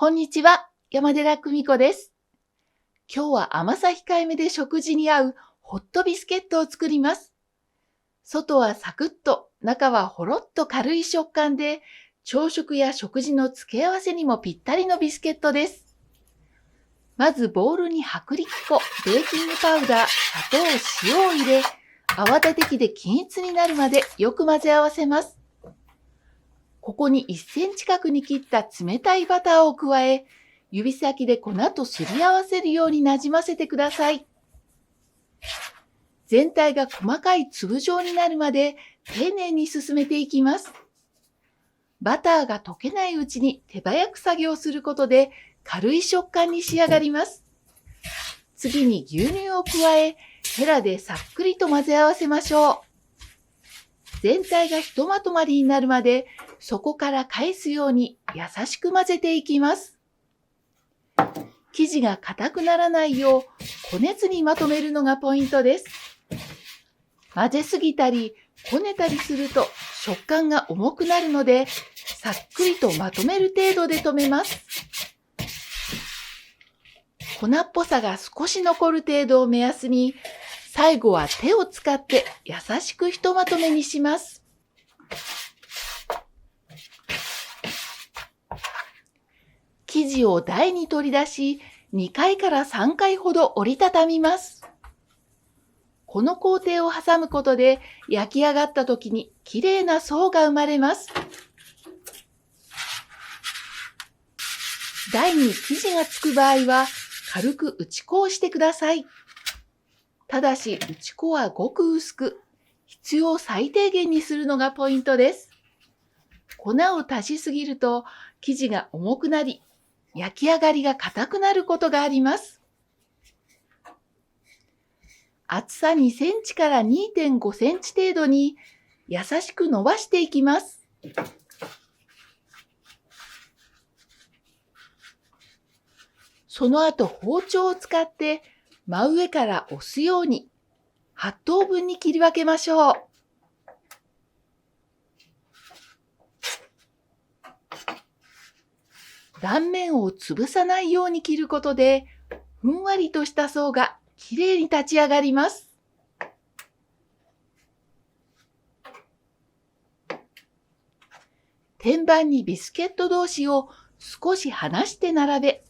こんにちは、山寺久美子です。今日は甘さ控えめで食事に合うホットビスケットを作ります。外はサクッと、中はほろっと軽い食感で、朝食や食事の付け合わせにもぴったりのビスケットです。まずボウルに薄力粉、ベーキングパウダー、砂糖、塩を入れ、泡立て器で均一になるまでよく混ぜ合わせます。ここに1センチ角に切った冷たいバターを加え、指先で粉とすり合わせるようになじませてください。全体が細かい粒状になるまで丁寧に進めていきます。バターが溶けないうちに手早く作業することで軽い食感に仕上がります。次に牛乳を加え、ヘラでさっくりと混ぜ合わせましょう。全体がひとまとまりになるまで底から返すように優しく混ぜていきます。生地が硬くならないようこねずにまとめるのがポイントです。混ぜすぎたりこねたりすると食感が重くなるので、さっくりとまとめる程度で止めます。粉っぽさが少し残る程度を目安に、最後は手を使って優しくひとまとめにします。生地を台に取り出し、2回から3回ほど折りたたみます。この工程を挟むことで焼き上がった時にきれいな層が生まれます。台に生地がつく場合は軽く打ち粉をしてください。ただし打ち粉はごく薄く、必要最低限にするのがポイントです。粉を足しすぎると生地が重くなり、焼き上がりが硬くなることがあります。厚さ2センチから2.5センチ程度に優しく伸ばしていきます。その後包丁を使って真上から押すように8等分に切り分けましょう。断面を潰さないように切ることで、ふんわりとした層がきれいに立ち上がります。天板にビスケット同士を少し離して並べ、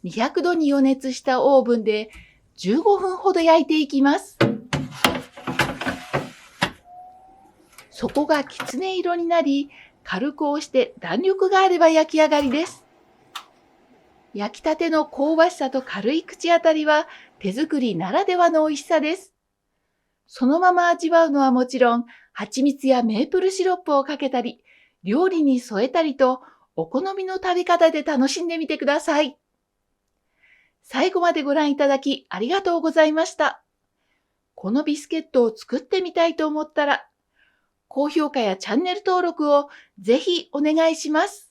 200度に予熱したオーブンで15分ほど焼いていきます。底がきつね色になり、軽く押して弾力があれば焼き上がりです。焼きたての香ばしさと軽い口当たりは手作りならではの美味しさです。そのまま味わうのはもちろん、蜂蜜やメープルシロップをかけたり、料理に添えたりと、お好みの食べ方で楽しんでみてください。最後までご覧いただきありがとうございました。このビスケットを作ってみたいと思ったら、高評価やチャンネル登録をぜひお願いします。